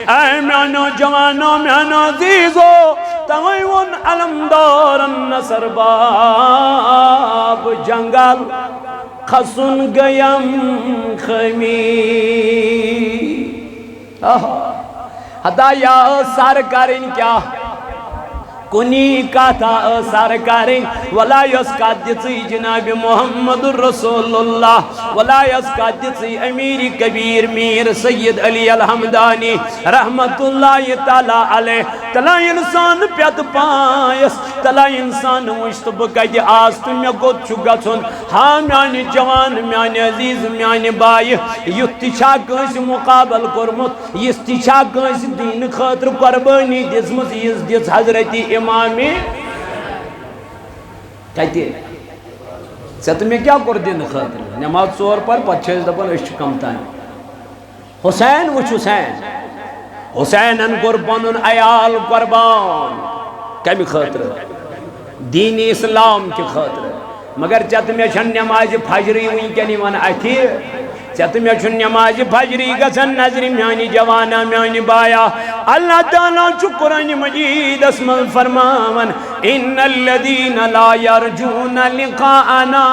اے میانو جوانو میانو عزیزو تغیون علمدارن نصر باب جنگل خسن گیم خمی ہدایا سار کریں کیا کنی کاتا سار کریں ولا یسکات جسی جناب محمد رسول اللہ ولا یسکات جسی امیر کبیر میر سید علی الحمدانی رحمت اللہ تعالی علیہ تلا انسان پیت پائس تلا انسان وشت بکت آست میں گوت چھو گھن ہاں میانی جوان میانی عزیز میانی بائی یتی چھا کنس مقابل کرمت یستی چھا کنس دین خاطر قربانی دزمت یس دز حضرت امامی کہتے ست میں کیا کر دین خاطر نماز ژور پر پچھیس دپن اس کم تائیں حسین وچ حسین حسین ان قربان عیال قربان کمی خاطر دین اسلام کی خاطر مگر چت میں چھن نماز فجری ونکن ون اتھی چت میں چھن نماز فجری گژھن نظر میانی جوانا میانی بایا اللہ تعالیٰ چھُ قرآن مجید اسمن فرماون ان الذین لا یرجون لقاءنا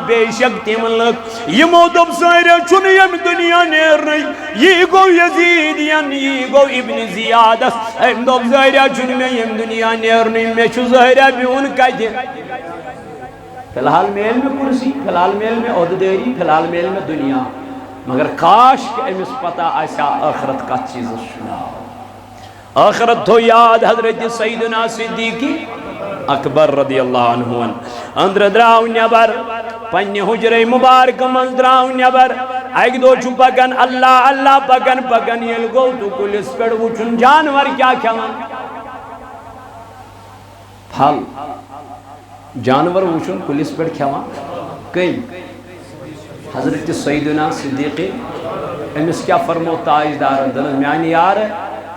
بے شک تم لوگ یمو دب سارے چھن یم دنیا نیرنی یہ گو یزیدین یہ گو ابن زیادس ام دب سارے چھن میں یم دنیا نیرنی میں چھو ظاہرہ بیون کہتے فی الحال میل میں کرسی فی الحال میل میں عہدیداری فی الحال میل میں دنیا مگر کاش کہ امس پتہ آسیا آخرت کا چیز سنا آخرت تو یاد حضرت سیدنا صدیقی اکبر رضی اللہ عنہ اندر دراؤ نیبر پنی حجر مبارک من دراؤ نیبر ایک دو چھو پکن اللہ اللہ پکن پکن یل گو تو کلس پڑ وچن جانور کیا کھوان پھل جانور وچن کلس پڑ کھوان کئی حضرت سیدنا صدیقی امس کیا فرمو تاجدار دل میانی یار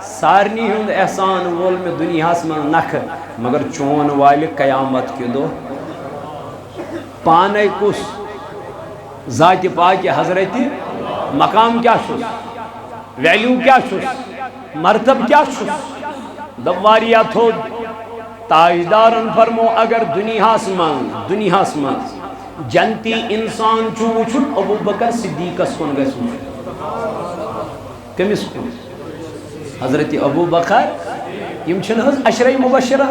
سارنی ہند احسان وول میں دنیا من نکھ مگر چون والے قیامت کی دو پانے کس ذات پاک حضرت مقام کیا شس ویلیو کیا شس مرتب کیا شس دواریا تھو تاجدارن فرمو اگر دنیا من جنتی انسان چھو وچھن ابو بکر صدیقس کن گئے کمس کن حضرت ابو بکر یم چھن حض عشرہ مبشرہ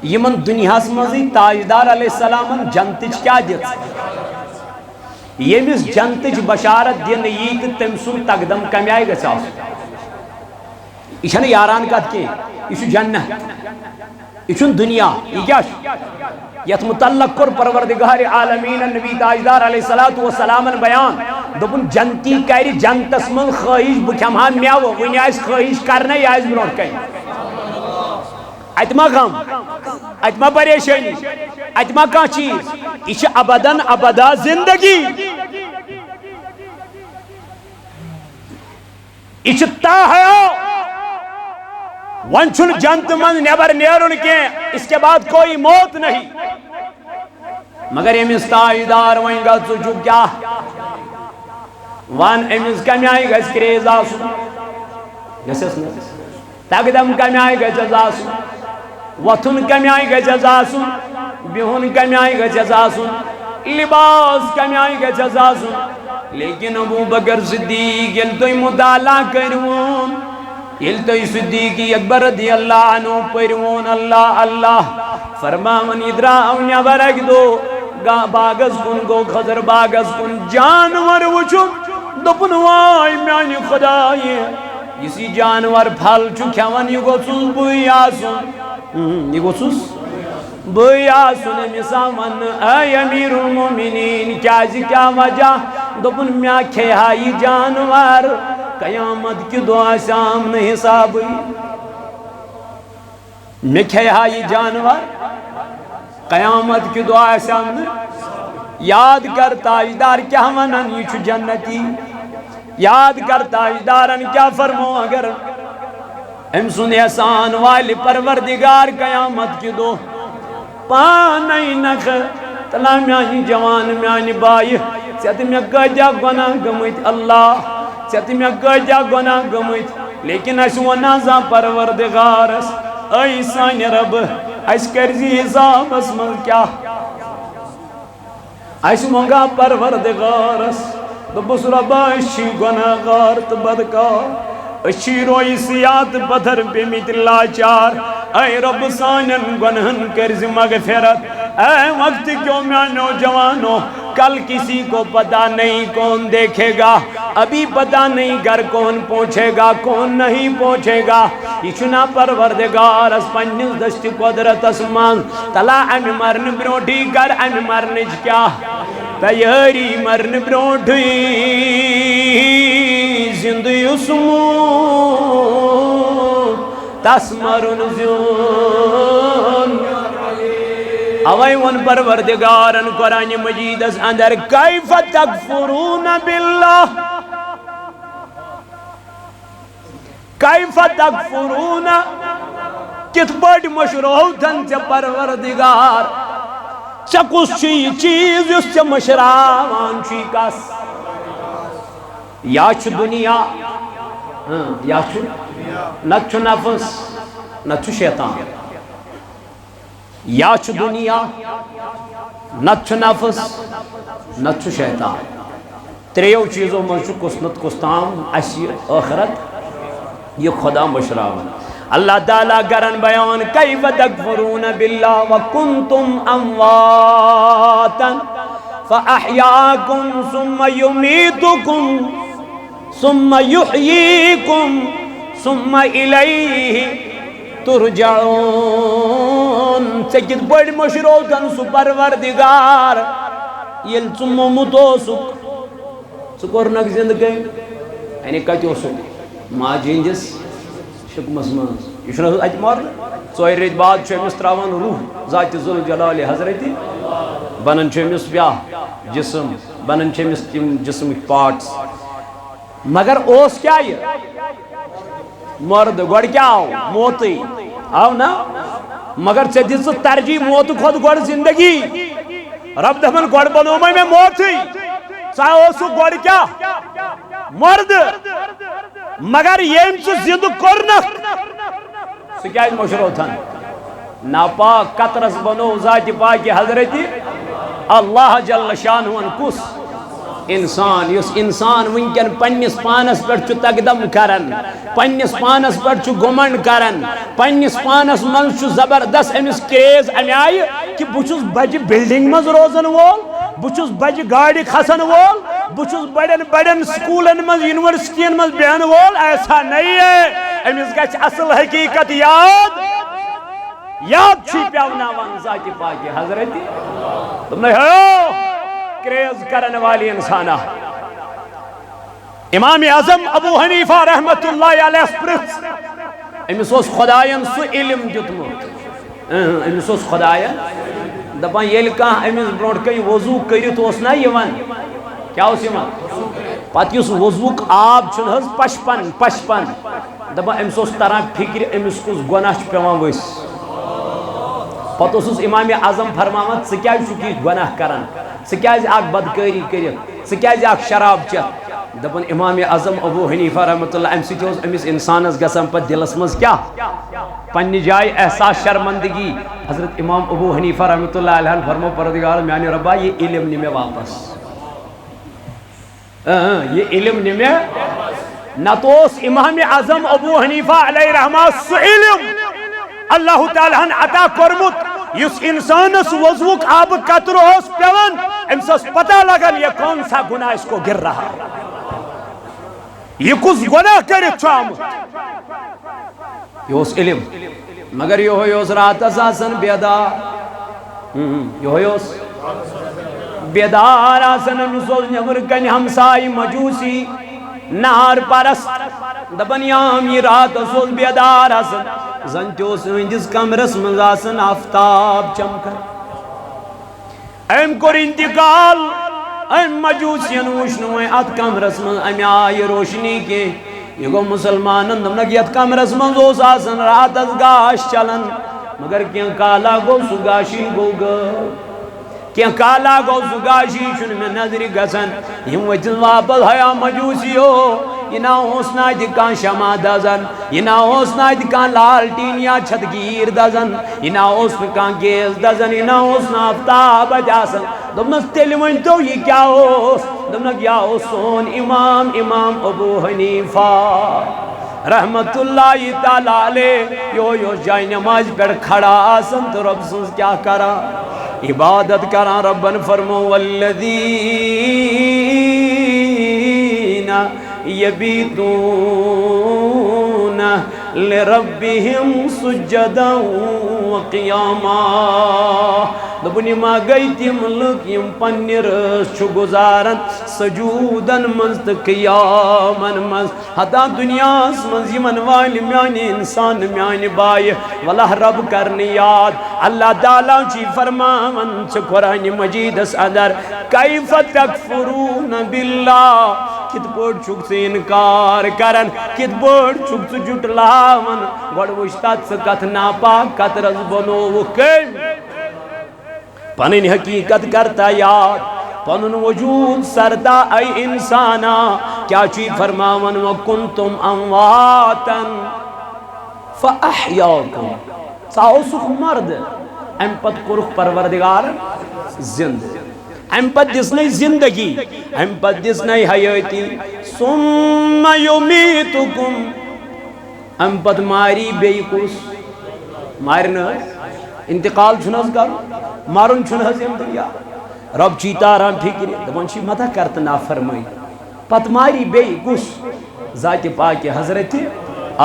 یمن دنیا مزی تاجدار علیہ السلام جنتج کیا دیت یمس جنتج بشارت دن یہ کہ تم سن تقدم کمی آئی گا یہ چھن یاران کت کی یہ جنت یہ دنیا یہ کیا یت متعلق کر پروردگار عالمین نبی تاجدار علیہ السلام بیان دپن جنتی کر جنتس من خواہش بکھمہا میو ون آس خواہش کرنے یہ آس برونٹ کن اتما غم اتما پریشانی اتما کان چیز یہ ابداً ابدا زندگی یہ تا حیات ون چھن جنت من نیبر نیرن کے اس کے بعد کوئی موت نہیں مگر امس تاجدار ون گا ژو کیا ون امس کمی آئی گھس کریز آسن گھسس تقدم کمی آئی گھسس آسن وتھن کمی آئی گھسس آسن بہن کمی آئی گھسس آسن لباس کمی آئی گھسس آسن لیکن ابو بکر صدیق یل تو مطالعہ کرون یل تو صدیقی اکبر رضی اللہ عنہ پرون اللہ اللہ فرماون ادراؤ نیبر اک دو باغس کن گو خضر باغس کن جانور وچھن دپن وائی میانی خدای اسی جانور پھل چھو کھوان یہ گوسس بوئی آسن یہ گوسس بوئی آسن مسامن اے امیر المومنین کیا وجہ دپن میا کھیا یہ جانور قیامت کی دعا سامنے حساب میں کھیا یہ جانور قیامت کی دعا سامنے یاد کر تاجدار کیا ونن یہ چھو جنتی یاد کر تاجدارن کیا فرمو اگر ام سن احسان والی پروردگار قیامت کی دو پانی نخ تلا میانی جوان میانی بائی ست میں گجا گناہ گمت اللہ ست میں گجا گناہ گمت لیکن اس ونازا پروردگارس اے سان رب اس کرزی حساب اس من کیا اس منگا پروردگارس دبس رب اشی گناہگار تو بدکار اشی روئی سیات پتھر بیمیت لاچار اے رب سانن گنہن کرز مغفرت اے وقت کیوں میں نوجوانوں کل کسی کو پتہ نہیں کون دیکھے گا ابھی پتہ نہیں گھر کون پہنچے گا کون نہیں پہنچے گا یہ چنا پروردگار اس پنجز دشت قدرت اسمان تلا امی مرن بروٹی گر امی مرنج کیا تیاری مرن بروٹی زندی اسمون تس مرن زیون اوائی ون پروردگارن قرآن مجید اس اندر کیف تکفرون باللہ کیف تکفرون کت بڑی مشروع تن سے پروردگار چکس چی چیز اس سے مشراوان چی کس یا چھ دنیا یا چھ نہ چھ نفس نہ چھ شیطان یا چھ دنیا نہ چھ نفس نہ چھ شیطان تریو چیزوں میں چھ کسنت کستام اسی آخرت یہ خدا مشراون اللہ تعالیٰ کرن بیان کیف تکفرون باللہ وکنتم امواتا فاحیاکم ثم یمیتکم ثم یحییکم ثم الیہ ترجعون سکت بڑی مشروطن سو پروردگار یل چمو متو سکورنک زندگی یعنی کتو سک ماجی ہندس شکمس من یہ ات مرد ژور ریت بعد امس تراوان روح ذات ذوالجلال حضرت بنان امس بیا جسم بنان امس تم جسم پارٹس مگر اس کیا یہ مرد گوڑ کیا آو موتی آو نا مگر ژے دس ترجیح موت کھت گوڑ زندگی رب دپان گوڑ بنو میں موتی ژا اوسو گوڑ کیا مرد مگر یم ژٕ زند کورنک سہ کیا مشروطن ناپاک قطرس بنو ذات پاک حضرت اللہ جل شانہ کس انسان یس انسان ونکن پنس پانس پہ تقدم کرن پنس پانس پہ گمنڈ کرن پنس پانس من زبردست امس کریز امہ آئی کہ بہت بجہ بلڈنگ مز روزن وول بہت بجہ گاڑی کھسن وول بہت بڑن بڑن سکولن مز یونیورسٹین مز بہن وول ایسا نہیں ہے امس گھ اصل حقیقت یاد یاد چھ پیوناوان ذات پاک حضرت تم نے کریز کرن والی انسانہ امام اعظم ابو حنیفہ رحمت اللہ علیہ پرس امس اس خداین سو علم دیتمت امس اس خداین دپان یل کان امس برونٹ کئی وضو کرت اس نہ یوان کیا اس یوان پتہ اس وضوک آب چھن حظ پشپن دپان امس اس تران فکر امس کس گناہ پیوان ورس پتہ اس امام اعظم فرماوان ژٕ کیازِ چھُکھ یہِ گناہ کران ژٕ کیازِ اکھ بدکاری کٔرِتھ ژٕ کیازِ اکھ شراب چٮ۪تھ دپان امام اعظم ابو حنیفہ رحمۃ اللہ امہ سۭتۍ اوس أمِس انسانس گژھان پتہٕ دلس منٛز کیاہ پننہِ جایہِ احساس شرمندگی حضرت امام ابو حنیفہ رحمۃ اللہ علیہ فرمو پروردگار میانہِ ربا یہ علم نہِ مےٚ واپس یہ علم نہِ مےٚ نتہٕ اوس امام اعظم ابو حنیفہ علیہ رحمہ سُہ علم اللہ تعالیٰ ہن عطا کورمت یس انسانس وضوک آب قطر ہوس پیون امس پتہ لگن یہ کون سا گناہ اس کو گر رہا یہ کس گناہ کرت آمت یہ اس علم مگر یہ ہوئی اس رات آسان بیدار یہ ہوئی اس بیدار آسان نسوز نمر کن ہمسائی مجوسی نار پرست دبن یام یہ رات سوز بیدار آسان زنتیو سندس کمرس من آسان آفتاب چمکر ایم کور انتقال ایم مجوسین وشنوئے ات کمرس من امی آئی روشنی کے یہ گو مسلمانن دمنک یت کمرس من زوس آسان رات از گاش چلن مگر کیا کالا گو سگاشی گو گر کیا کالا گو سگاشی چن میں نظری گسن یم وچن واپس حیا مجوسیو یہ نہ اوس نہ کان شمع دزن یہ نہ اوس نہ کان لالٹین یا چھتگیر دزن یہ نہ اوس کان گیس دزن یہ نہ اوس نہ آفتاب آسان دوپنس تیل ونتو یہ کیا اوس دوپنک یا اوس سون امام امام ابو حنیفہ رحمت اللہ تعالیٰ علیہ یو جائے نماز پر کھڑا آسن تو رب سنس کیا کرا عبادت کرا ربن فرمو والذین یبیتون لربهم سجدا وقیاما دبنی ما گئی تیم لک یم پنی رس چھو گزارن سجودن منز قیامن منز حتا دنیا منز یمن والی میانی انسان میانی بائی واللہ رب کرنی یاد اللہ تعالیٰ چی فرمان چھ قرآن مجید اس اندر کیف تکفرون باللہ کت پوڑ چھک سے انکار کرن کت پوڑ چھک سے جٹلاون گوڑ وشتات سے کت ناپاک کت رز بنو وکم پنن حقیقت کرتا یاد پنن وجود سردا ای انسانا کیا چی فرماون وکنتم امواتا فاحیاکم ساوسخ مرد ام پت کرخ پروردگار زند ام پت دسنی زندگی ام پت دسنی حیاتی ثم یمیتکم ام پت ماری بیکس مارنا انتقال چھنز کر مارن چھنز امدیا رب چیتا رام ٹھیکری دبان چی مدہ کرتا نافرمائی پت ماری بے گس ذات پاک حضرت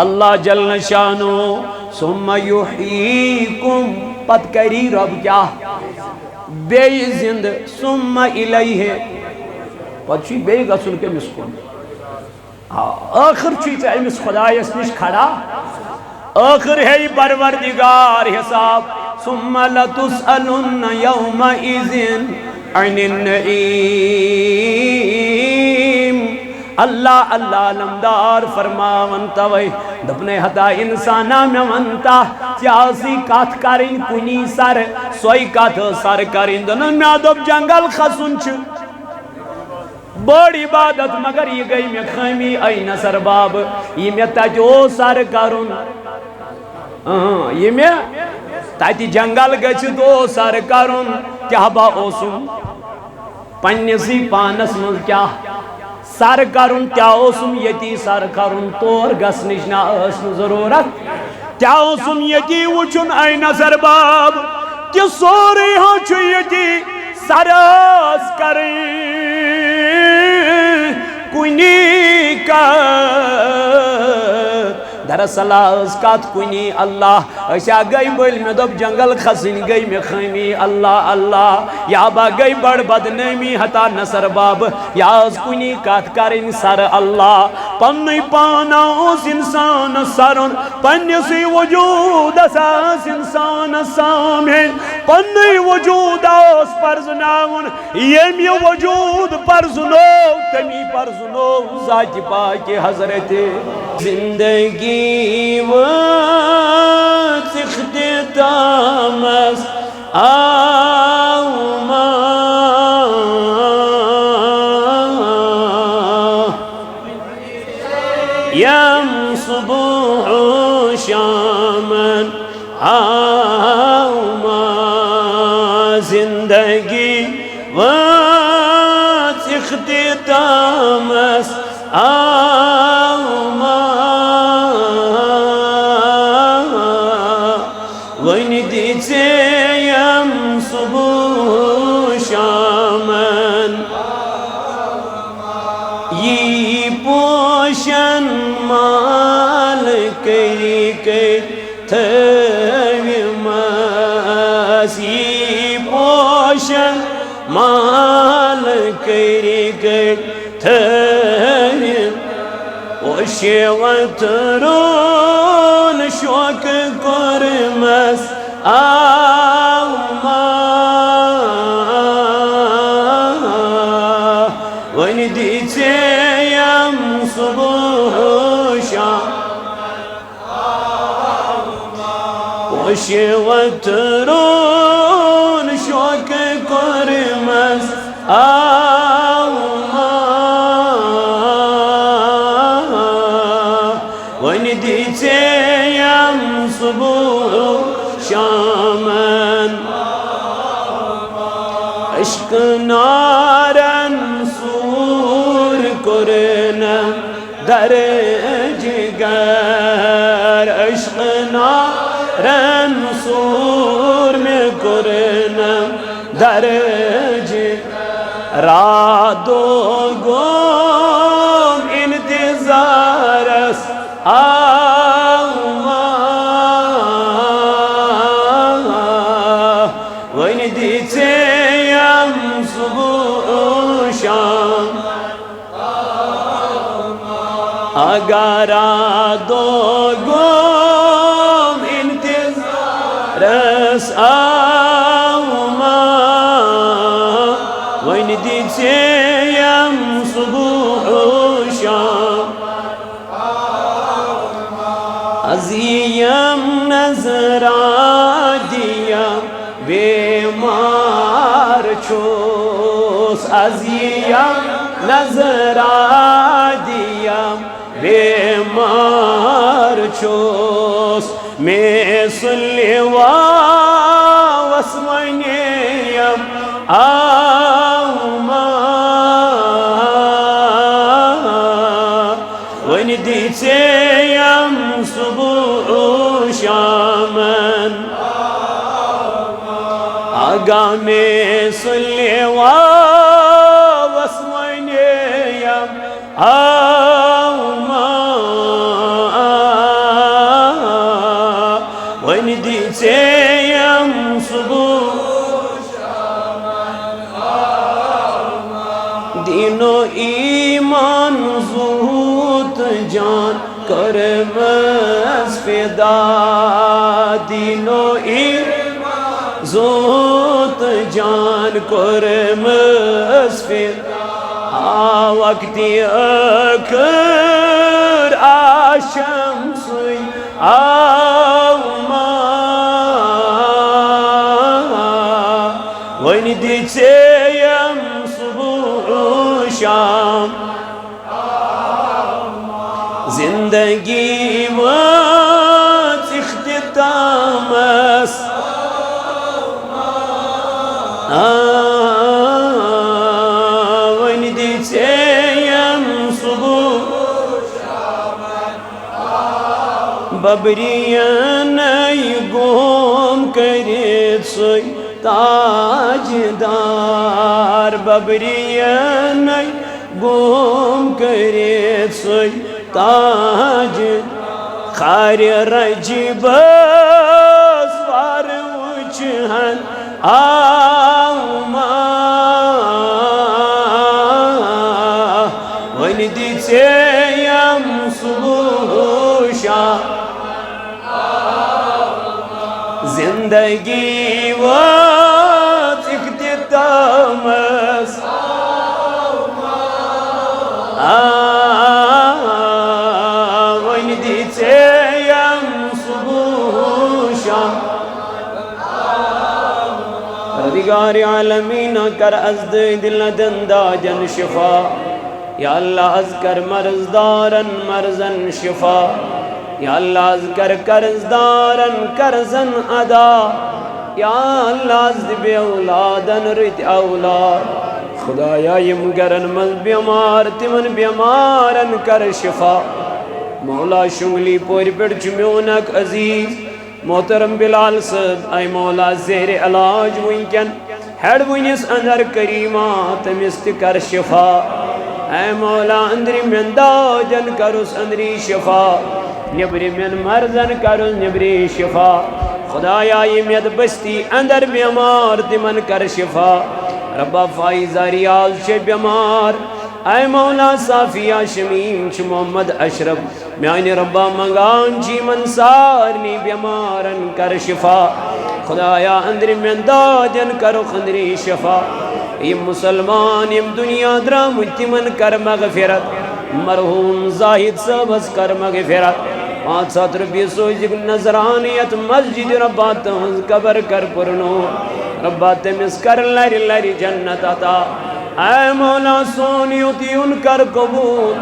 اللہ جل شانو ثم یحییکم پت کری رب کیا بے زند ثم الیہ پت چی بے گسن کے مسکن آخر چیتا امس خدایس نش کھڑا آخر ہے پروردگار حساب ثم لتسألن يومئذ عن النعیم اللہ اللہ علمدار فرماون توئی دپنے ہتا انسانا میں ونتا سیاسی کات کریں کنی سر سوئی کات سر کریں دنن میں دب جنگل خسن چھ بڑی عبادت مگر یہ گئی میں خیمی این سر باب یہ میں تجو سر کرن یہ میں تاتی جنگل گچ دو سر کرن کیا با اوسم پنیسی پانس من کیا سر کرن کیا اوسم یتی سر کرن تور گس نشنا اسن ضرورت کیا اوسم یتی وچن این سر باب کہ سوری ہاں چھو یتی سراس کریں کنی کا دراصل اس کات کنی اللہ ایسا گئی بول میں دب جنگل خسن گئی میں خیمی اللہ اللہ یا با گئی بڑ بدنیمی حتا نصر باب یا اس کنی کات کرن سر اللہ پنی پانا اس انسان سرن پنی سی وجود اساس انسان سامن پنی وجود اس پرزناون یمی وجود پرزنو تمی پرزنو ذات پاک حضرت زندگی وقت اختتام است آما یم صبح شامن آما زندگی وقت اختتام است آما یم صبح شامن یہ پوشن مال کری کر تھویماس یہ پوشن مال کری کر تھویم وشیوت رون شوک کرمس آما ونی دیچے یم صبح شام وشیوت رون شوک کرمس آما یم صبح شامن عشق نارن سور کرنم در جگر عشق نارن سور میں کرنم در جگر رات و گم انتظار است وین دیتیم صبح شام اگر رات و گم انتظار است وین دیتیم صبح شام ازیم نظرا دیم بیمار چوس ازیم نظرا دیم بیمار چوس مثل واسمنیم وین دیتیم صبح شامن آگا مثل واسمنیم وین دیتیم صبح دین و ایمان زود جان کرم از فدا دین و ایمان زود جان کرم از فدا وقتی اکر آشمسی وین دیتیم صبح شام زندگی وقت اختتام است وین دیتیم صبح ببریان ای گم کرد سوی تاجدار ببریان ای گم کرد سوی تاج خار رجب سوار وچهن وین دیتیم صبح شام زندگی وقت اختتام است وین دیتیم صبح شام پروردگار عالمین کر از دل دنداجن شفا یا اللہ از کر مرض دارن مرزن شفا یا اللہ از کر قرض دارن قرضن ادا یا اللہ از بے اولادن رت اولاد خدایا یم گرن مز بیمار تمن بیمارن کر شفا مولا شنگلی پور پڑ چمیونک عزیز محترم بلال صاحب اے مولا زیر علاج ونکن ہیڈ ونس اندر کریمہ تمس تہ کر شفا اے مولا اندری من داجن کرس اندری شفا نبری من مرزن کرس نبری شفا خدایا یم ید بستی اندر بیمار تمن کر شفا ربا فائزہ ریاض چھ بیمار اے مولا صافیہ شمیم چھ محمد اشرف میانی ربا منگان چی منصارنی بیمارن کر شفا خدایا اندر من داجن کرو خندری شفا یم مسلمان یم دنیا درام تمن کر مغفرت مرحوم زاہد صاحبس کر مغفرت 500 روپیہ سوزک نظرانیت مسجد ربا تہنز قبر کر پرنو ربا تمس کر لری لری جنت عطا اے مولا سونیتی ان کر قبول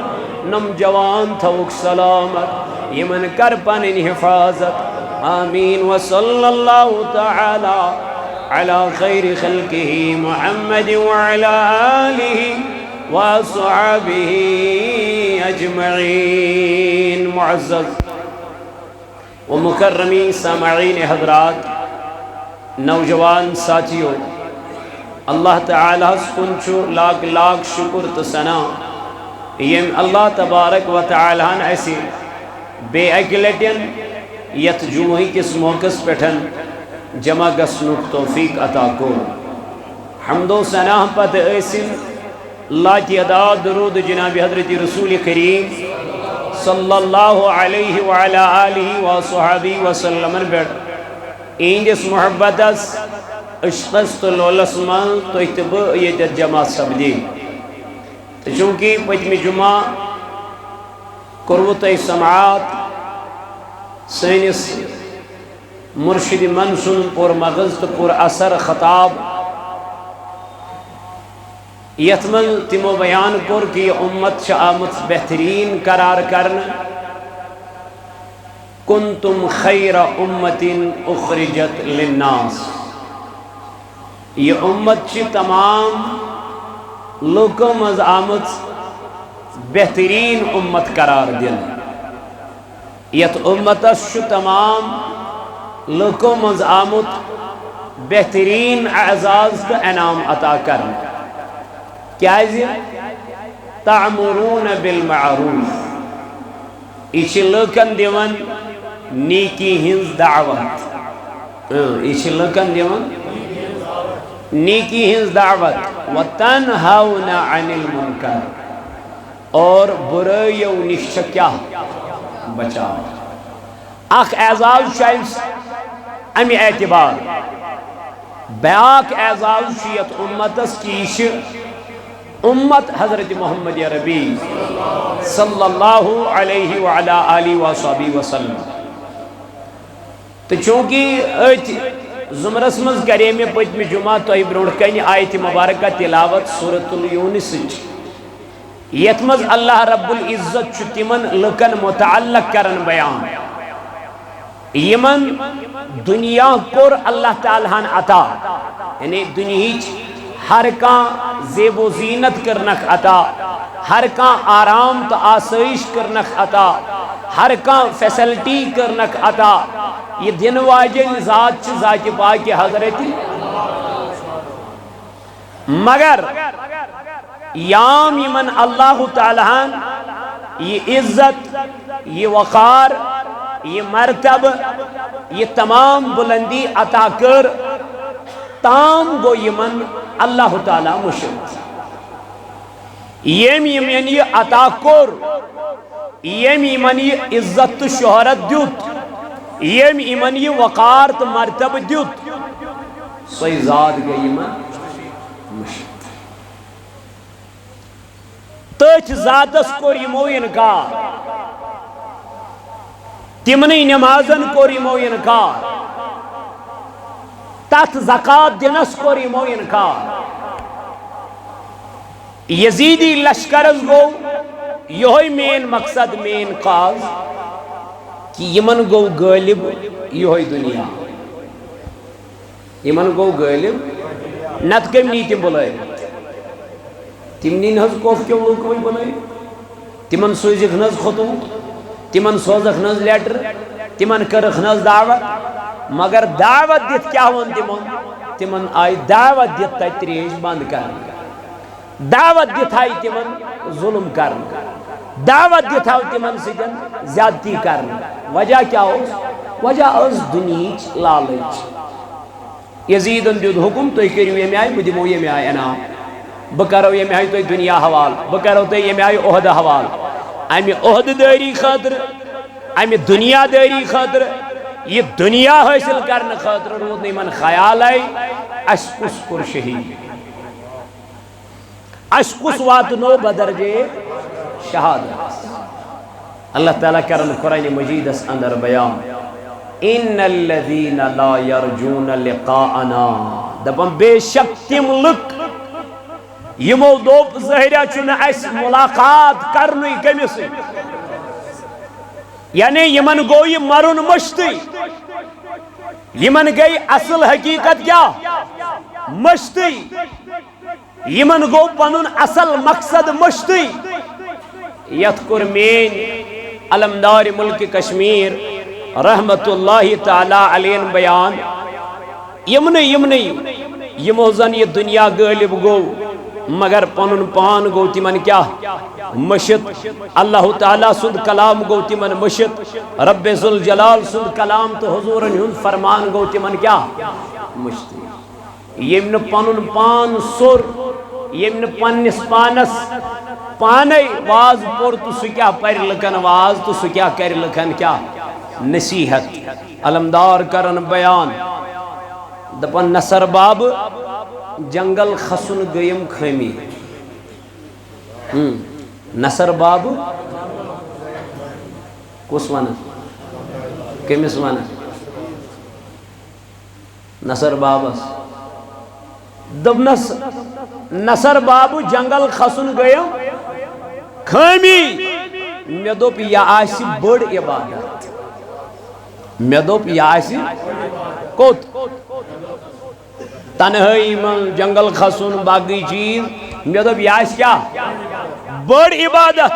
نم جوان تھوک سلامت یمن کر پنن حفاظت آمین وصلی اللہ تعالی علی خیر خلقہ محمد وعلی آلہ وصحبہ اجمعین. معزز و مکرمی سامعین حضرات، نوجوان ساتھیوں، اللہ تعالیٰ کن چھو لاکھ لاکھ شکر تو ثنا یم اللہ تبارک و تعالیٰ ایسی بے اکلٹن یت جمعی کس موقع پٹھن جمع گسنک توفیق عطا کو. حمد و ثنا پت ایسن لا تعداد درود جناب حضرت رسول کریم صلی اللہ علیہ وعلا آلہ وصحبہ وسلم بیٹ اینجس محبتس عشقس تو لولس من تو اتباع یہ جمع سبدی. چونکہ پچمی جمعہ قربت سماعت سینس مرشد منسن پر مغز تو پر اثر خطاب یتمل تمو بیان کر کہ امت آمت بہترین قرار کرن کنتم خیر امت اخرجت للناس. یہ امت تمام لوکوں مز آمت بہترین امت قرار دن. یت امت تمام لوکوں مز آمت بہترین اعزاز کا انعام عطا کرن. کیا تعمرون بالمعروف، یہ لوکن دیون نیکی ہنز دعوت، یہ لوکن دیون نیکی ہنز دعوت وتنہون عن المنکر، اور برائیوں نش کیا بچاؤ. اخ اعزاز شاید امی اعتبار بیاک اعزاز شیعت امتس کیش امت حضرت محمد عربی صلی اللہ علیہ وعلا آلہ وصحبہ وسلم. تو چونکہ زمرس مز کرے میں پچمی جمعہ تو برونٹ کن آیت مبارکہ تلاوت سورۃ اليونس یت مز اللہ رب العزت چھ تمن لکن متعلق کرن بیان یمن دنیا کور اللہ تعالیٰ عطا، یعنی دنیا ہر کان زیب و زینت کرنک عطا، ہر کان آرام تو آسائش کرنک عطا، ہر کان فیسلٹی کرنک عطا. یہ دن واجن ذات چھ ذات پاک حضرت، مگر یام یمن اللہ تعالیٰ یہ عزت، یہ وقار، یہ مرتب، یہ تمام بلندی عطا کر تام گو یمن اللہ تعالیٰ مشرق. یم یمن یہ عطا کر، یم یمن یہ عزت شہرت دیت، یم یمن یہ وقار تو مرتب دیت، سوئی ذات گئی یمن مشرق. تچ ذاتس کور یمو انکار، تمنی نمازن کور یمو انکار، تات زکات دنس کور یمو انکار. یزیدی لشکرز گو یہ مین مقصد مین قاز کہ یمن گو غالب یہ دنیا، یمن گو غالب نت کم نی تم بلائے تم نی نز کوف کیوں لوگ وی بلائے تمن سوزک نز خطوط، تمن سوزک نز لیٹر، تمن کرخ نز دعوت، مگر دعوت دیت کیا ہون تمن آئی دعوت دیت تا تریش بند کرن، دعوت دیت آئی تمن ظلم کرن، دعوت دیت آئی تمن سجن زیادتی کرن. وجہ کیا ہو؟ وجہ از دنیچ لالچ. یزیدن دیت حکم تو کریو یہ میں آئی بدمو یہ میں آئی انام، بکرو یہ میں آئی تو دنیا حوال، بکرو تو یہ میں آئی عہد حوال. امی عہد داری خاطر، امی دنیا داری خاطر، یہ دنیا حاصل کرنے خاطر رود نہیں من خیال آئی اشکس پر شہید، اشکس واتنو بدرجے شہادت. اللہ تعالیٰ کرن قرآن مجید اس اندر بیان ان الذین لا یرجون لقاءنا، دبن بے شک تم لک یمو دوپ ظاہرہ چن اس ملاقات کرنی کمی سے یعنی یمن گو یہ مرن مشتی یمن گئی اصل حقیقت کیا مشتی یمن گو پنن اصل مقصد مشتی یت کر مین علمدار ملک کشمیر رحمت اللہ تعالی علیہ بیان یمنی یمو زن یہ دنیا غالب گو مگر پنن پان گو تمن کیا مشت اللہ تعالیٰ سند کلام گو تمن مشت رب ذوالجلال سند کلام تو حضورن ہند فرمان گو تمن کیا مشتی یم پنن پان سر یم پنس پانس پانے واز پور تو سکیا پر لکن واز تو سکیا کر لکن کیا نصیحت علمدار کرن بیان دپن نصر باب جنگل خسن گیم خیمی نصر باب کس وانا کمس وانا نصر بابس دبنس نصر باب جنگل خسن گیم خیمی میں دوپ یا آسی بڑ عبادت میں دوپ یا آسی کوت تنہائی من جنگل خسن باقی چیز میں دوپ یا آسی کیا بڑ عبادت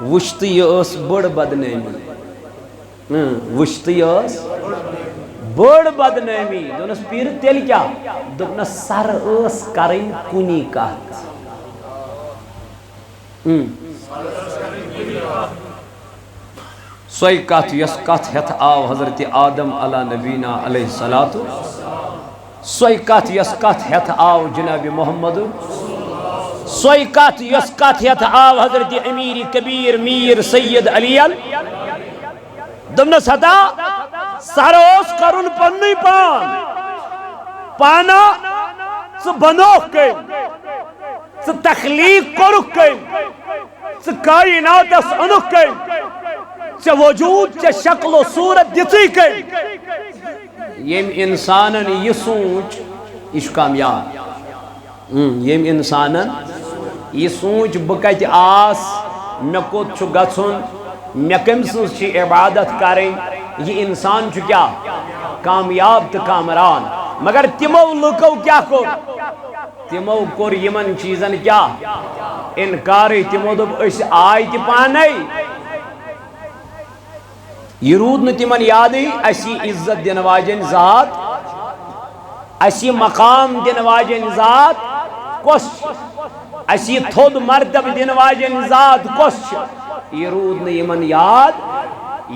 وشتی اس بڑ بدنیمی وشتی اس بڑ بدنیمی دونس پیر تیل کیا دونس سر اس کریں کنی کہت سوئی کت یس کت ہتھ آو حضرت آدم علی نبینا علیہ الصلوۃ سوئی کت یس کت ہتھ آو جناب محمد سوئی کت یس کت ہتھ آو حضرت امیر کبیر میر سید علی دمنس ہتا سروس کرن پنی پان پانا ژٕ بنوکھ کٔمۍ ژٕ تخلیق کوٚرُکھ کٔمۍ ژٕ کائناتس اوٚنُکھ کٔمۍ ژےٚ وجود ژےٚ شکل و صورت دِژٕے کٔمۍ ییٚمۍ اِنسانن یہِ سوٗنٛچ یہِ چھُ کامیاب ییٚمۍ اِنسانن یہِ سوٗنٛچ بہٕ کتہِ آس مےٚ کوٚت چھُ گژھُن مےٚ کٔمۍ سٕنٛز چھِ عبادت کرٕنۍ یہ انسان چھُ کیا کامیاب تو کامران مگر تمو لکو کیا کور تمو کور یمن چیزن کیا انکار تمو دب اس آئی تی پانے یہ رود نہ تمن یادی اسی عزت دن واجن ذات اسی مقام دن واجن ذات کس اسی تھود مرتب دن واجن ذات کس یہ رود نہ یمن یاد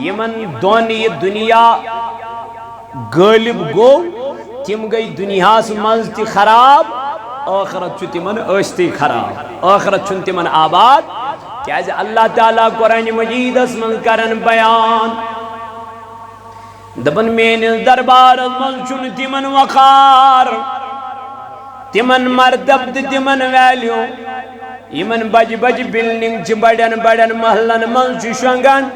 یمن دون یہ دنیا غالب گو تم گئی دنیا مز تی خراب آخرت چھ تمن اشتی خراب آخرت چھ تمن آباد کیازِ اللہ تعالیٰ قرآن مجید من کرن بیان دبن میانس دربار من چھ تمن وقار تمن مرتب تمن ویلیو یمن بج بج بلڈنگ چھ بڑن بڑن محلن من چھ شنگن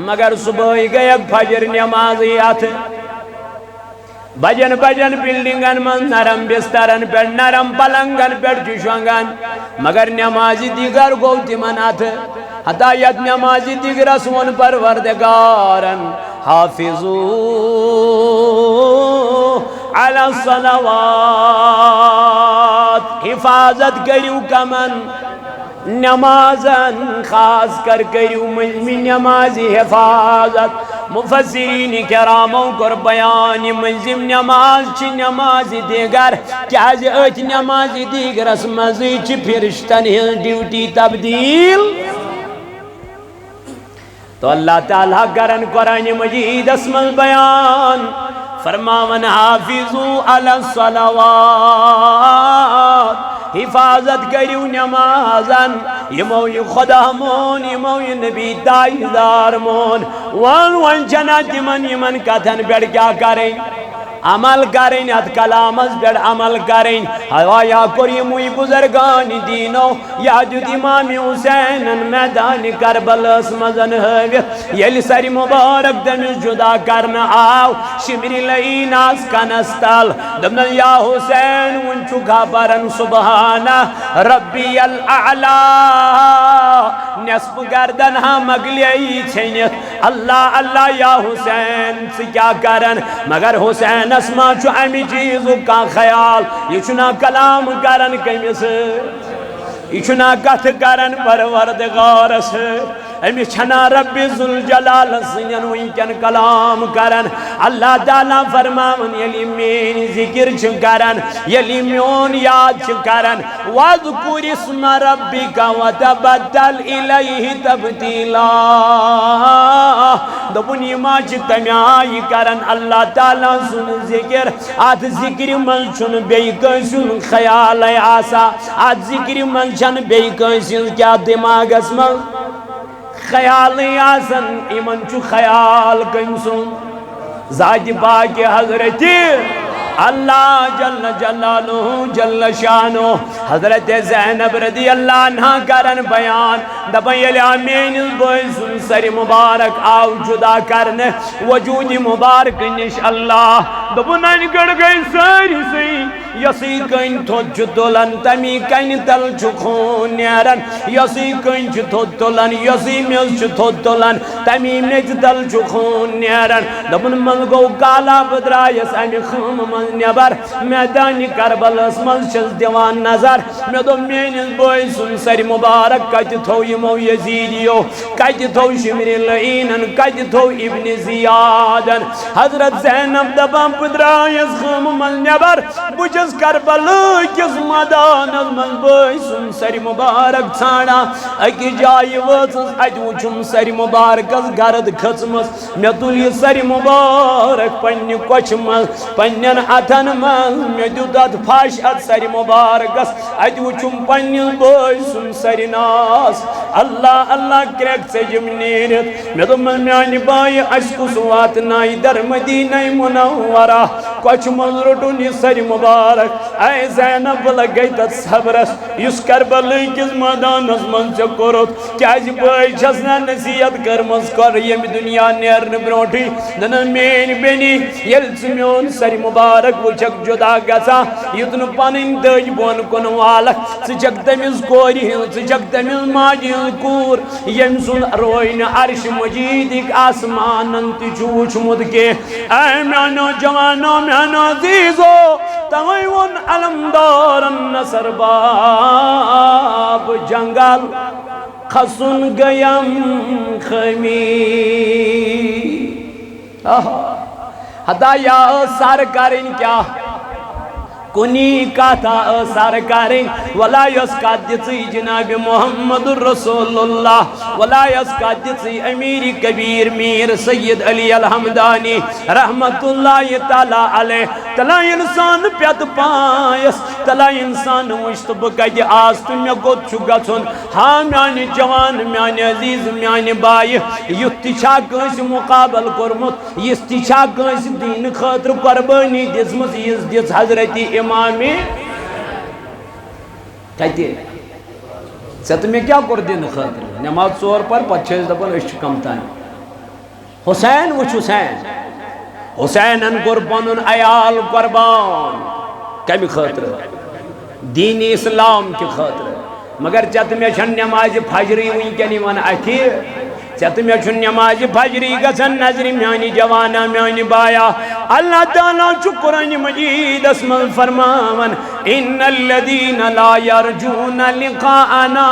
مگر صبح گئے فجر نماز یات بجن بجن بلڈنگن من نرم بسترن پر نرم پلنگن پر چشنگن مگر نماز دیگر گو تمنات ہدایت نماز دیگر سون پروردگارن حافظو علی الصلوات حفاظت کریو کمن نمازن خاص کر کریو مجمی نمازی حفاظت مفسرین کراموں کر بیان مجم نماز چی نماز دیگر کیازِ ات نماز دیگر اس مزی چی پھرشتن ہل ڈیوٹی تبدیل تو اللہ تعالیٰ کرن قرآن مجید اسم بیان فرماون حافظو علی الصلوات حفاظت کریو نمازن یمو یہ خدا مون یمو یہ نبی تائیدار مون وان چنا تمن یمن کتن بیڑ کیا کریں عمل کریں ات کلامس پہ عمل کریں ہوایا کوئی بزرگان دینو یا دیت امام حسین میدان کربلاس مزن ہویت یل سر مبارک دمس جدا کرنا آو شمری لئی ناس کنستل دمن یا حسین ونچو خبرن سبحانہ ربی الاعلا نصف گردن ہم اگلی چھینت اللہ اللہ یا حسین سے کیا کرن مگر حسین اسما چھو امی چیزو کا خیال یہ چھنا کلام کرن کمیس یہ چھنا کت کرن پروردگار سے امی چھنا رب ذوالجلال سنین وینکن کلام کرن اللہ تعالیٰ فرماون یلی مین ذکر چھ کرن یلی میون یاد چھ کرن وَاذْكُرِ اسْمَ رَبِّكَ وَتَبَتَّلْ إِلَيْهِ تَبْتِيلًا دبنی ما چھ تمیائی کرن اللہ تعالیٰ سن ذکر آت ذکر من چن بے کنسن خیال آسا آت ذکر من چن بے کنسن کیا دماغ اسمال خیال آسن ایمن چو خیال کنسن ذات پاک حضرت اللہ جل جلالہ جل شانہ حضرت زینب رضی اللہ عنہ کرن بیان دبا یلی آمین البوئیسن سر مبارک آو جدا کرن وجود مبارک نش اللہ دبا نن گڑ گئی ساری سی یسی کن تھوچ دولن تمی کن تل چکھون نیرن یسی کن تھوچ دولن یسی میل تھوچ دولن تمی میج تل چکھون نیرن دبن من گو کالا بدرائیس امی خم من نیبر میدانی کربلاس من چل دیوان نظر میں دو مینس بوئی سن سر مبارک کج تھو یمو یزیدیو کج تھو شمر لعینن کج تھو ابن زیادن حضرت زینب دبان بدرائیس خم من نیبر بجس کربلا کس مدان من بوئی سن سر مبارک چھانا اکی جائی وزن اجو چم سر مبارک از گرد کھسمس میں تلی سر مبارک پنی کچمس پنین اتن من میں دیدت پھاش ات سر مبارکس اجو چم پنی بوئی سن سر ناس اللہ اللہ کریک سے جمنیرت میں تو من میانی بائی عشق سوات نائی در مدینہ منورہ کچمس رٹونی سر مبارک اے زینب لگئی تت صبرس یس کربلائی کس مدانس من سے کرت کیاج بائی چھسنا نصیحت کرمز کر یم دنیا نیرن بروٹی نن مین بینی یل سمیون سر مبارک وچک جدا گسا یتن پنن دج بون کن والک سچک تمیز کوری سچک تمیز ماجی کور یم سن روین عرش مجید آسمان تجوچ مد کے اے میانو جوانو میانو عزیزو تغیون علمدار النصر باب جنگل خسن گیم خمی ہدایا سار کریں کیا کنی کاتا سار کریں ولا یسکا دیتی جناب محمد رسول اللہ ولا یسکا دیتی امیر کبیر میر سید علی الحمدانی رحمت اللہ تعالی علیہ تلا انسان پیت پائس تلا انسان وشت بکج آست میں گوت چگا سن ہاں میانی جوان میانی عزیز میانی بائی یتی چھا کنس مقابل کرمت یستی چھا کنس دین خاطر قربانی دزمت یز دز حضرتی امامی کہتے ست میں کیا کر دین خاطر نماز ژور پر پچھیز دبن اس کم تائیں حسین وچ حسین حسین ان قربان عیال قربان کمی خاطر دین اسلام کی خاطر مگر چت میں چھن نماز فجری ونکن ون اتھی چت میں چھن نماز فجری گژھن نظر میانی جوانا میانی بایا اللہ تعالیٰ چھ قرآن مجید اسم فرماون ان الذین لا یرجون لقاءنا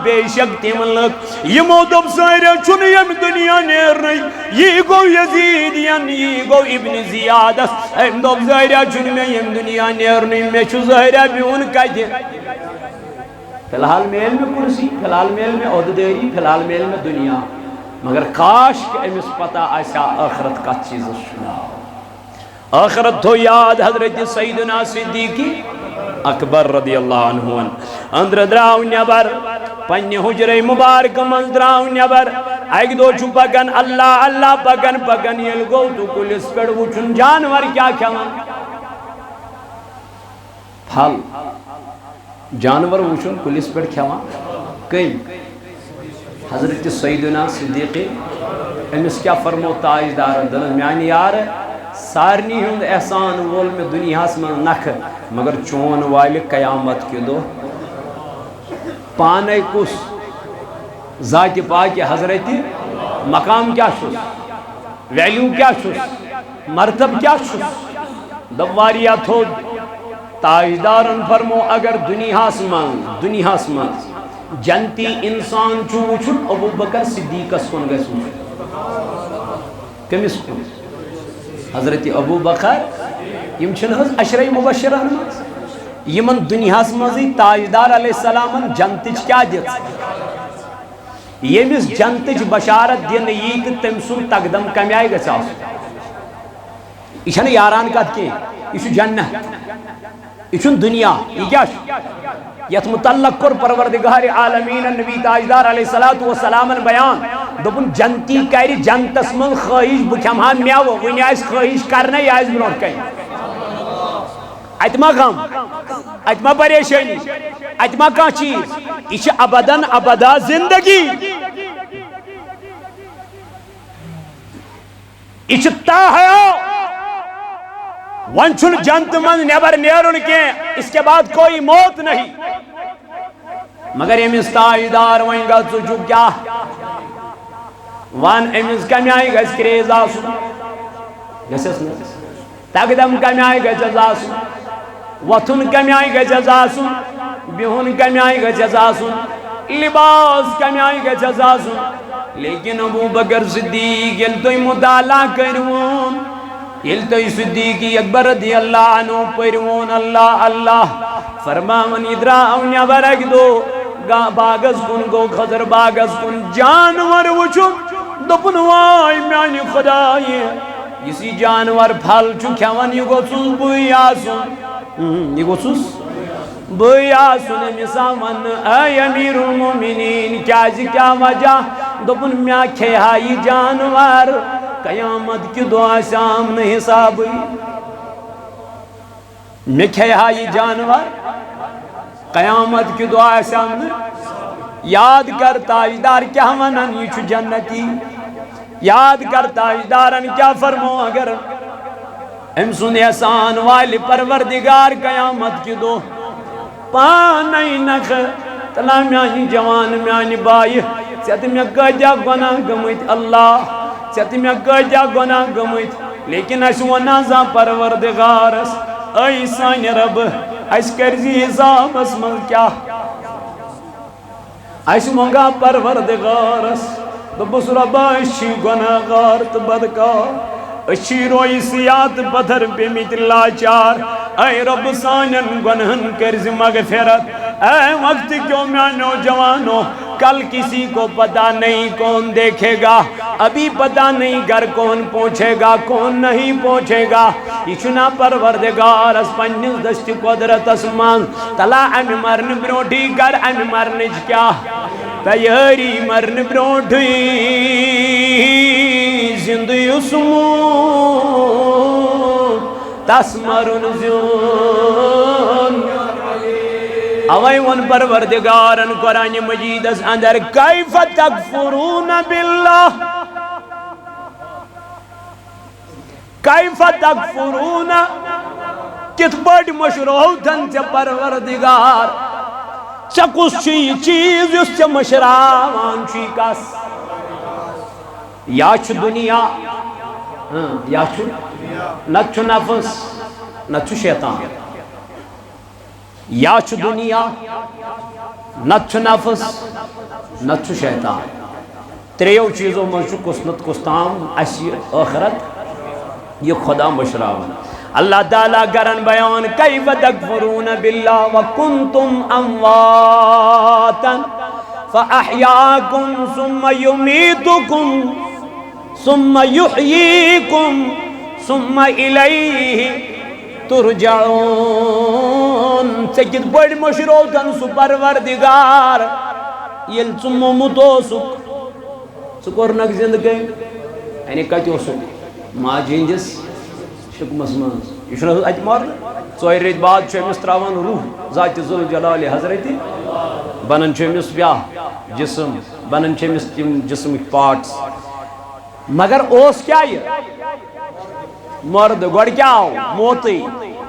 بے شک تملک یمو دب سائرہ چھن یم دنیا نیر رہی یہ گو یزیدین یہ گو ابن زیادس ام دب سائرہ چھن میں یم دنیا نیر نہیں میں چھو ظاہرہ بیون کہتے فی الحال میل میں کرسی فی الحال میل میں عہدیداری فی الحال میل میں دنیا مگر کاش کہ امس پتہ آسیا آخرت کا چیز سنا آخرت تو یاد حضرت سیدنا صدیقی اکبر رضی اللہ عنہ اندر دراؤ نیبر پنی حجر مبارک من دراؤ نیبر ایک دو چھو پکن اللہ اللہ پکن پکن یل گو تو کلس پر وچن جانور کیا کھوان پھل جانور وچن کلس پر کھوان کئی حضرت سیدنا صدیقی امس کیا فرمو تاجدار دل میانی یار سارنی ہند احسان وول میں دنیا میں نکھ مگر چون والے قیامت کے دو پانے کس ذات پاک حضرت مقام کیا شس ویلیو کیا شس مرتب کیا شس دواریا تھو تاجدارن فرمو اگر دنیا من جنتی انسان چھو وچھن ابو بکر صدیقس کن گس کمس کن حضرت ابو بکر یم چھن حض عشرہ مبشرہ یمن دنیا مزی تاجدار علیہ السلام جنتج کیا دیت یمس جنتج بشارت دن یہ کہ تم سن تقدم کمی آئی گا یہ چھن یاران کت کی یہ جنت یہ دنیا یہ کیا یت متعلق کر پروردگار عالمین نبی تاجدار علیہ السلام بیان دپن جنتی کر جنتس من خواہش بکھمہا میو ون آس خواہش کرنا یہ آس برونٹ کن اتما غم اتما پریشانی اتما کان چیز یہ ابداً ابدا زندگی یہ تا حیا ون چھن جنت من نیبر نیرن کے اس کے بعد کوئی موت نہیں مگر امس تاجدار ون گا ژٕ کیا ون امس کمی آئی گھس کریز آسن گھسس نا تقدم کمی آئی گھس آسن وتھن کمی آئی گھس آسن بہن کمی آئی گھس آسن لباس کمی آئی گھس آسن لیکن ابو بکر صدیق یل تو مطالعہ کرون یل تو صدیقی اکبر رضی اللہ عنہ پرون اللہ اللہ فرماون ادراؤ نیبرک دو باغس کن گو خضر باغس کن جانور وچھو دپن وائی میانی خدای یسی جانور پھل چھو کھوان یہ گوسوس بوئی آسن یہ گوسوس بوئی آسن مسامن اے امیر المومنین کیا وجہ دپن میا کھیا یہ جانور قیامت کی دعا سامنے حساب میں کھیا یہ جانور قیامت کی دعا سامنے یاد کر تاجدار کیا ونن یہ چھو جنتی یاد کر تاجدارن کیا فرمو اگر ام سن احسان والی پروردگار قیامت کی دو پانی نخ تلا میانی جوان میانی بائی سیت میں گجا گناہ گمت اللہ سیت میں گجا گناہ گمت لیکن اس ونازا پروردگارس اے سان رب اس کرزی حساب اس من کیا اس منگا پروردگارس دبس رب اشی گناہ غار تبدکار اشی روئی سیات پتھر بیمیت لاچار اے رب سانن گنہن کرز مغفرت اے وقت کیوں میں نوجوانوں کل کسی کو پتہ نہیں کون دیکھے گا ابھی پتہ نہیں گھر کون پہنچے گا کون نہیں پہنچے گا یہ پروردگار اس پنس دست قدرت اسمان تلا ام مرن بروٹی گر ام مرنج کیا تیاری مرن بروٹی زندگی اسمو تس مرن زیون اوائی ون پروردگارن قرآن مجید اس اندر کیف تکفرون باللہ کیف تکفرون کت بڑ مشروع تن سے پروردگار چکس چی چیز اس سے مشراوان چی کس یا چھ دنیا یا چھ نہ چھ نفس نہ چھ شیطان یا چھ دنیا نہ چھ نفس نہ چھ شیطان تریو چیزوں میں چھ کسنت کستام اسی آخرت یہ خدا مشراون اللہ تعالیٰ کرن بیان کیف تکفرون باللہ وکنتم امواتا فاحیاکم ثم یمیتکم ثم یحییکم ثم الیہ ترجعون سکت بڑ مشروطن سو پروردگار یل ثم متوسک سہ کورنک زندگی یعنی کتہ ماجہ ہندس شکمس من یہ ات مر 4 رت بعد امس تراوان روح ذات ذل جلال حضرت بنان امس بیا جسم بنان امس تم جسمک پارٹس مگر اس کیا یہ مرد گوڑ کیا آو موتی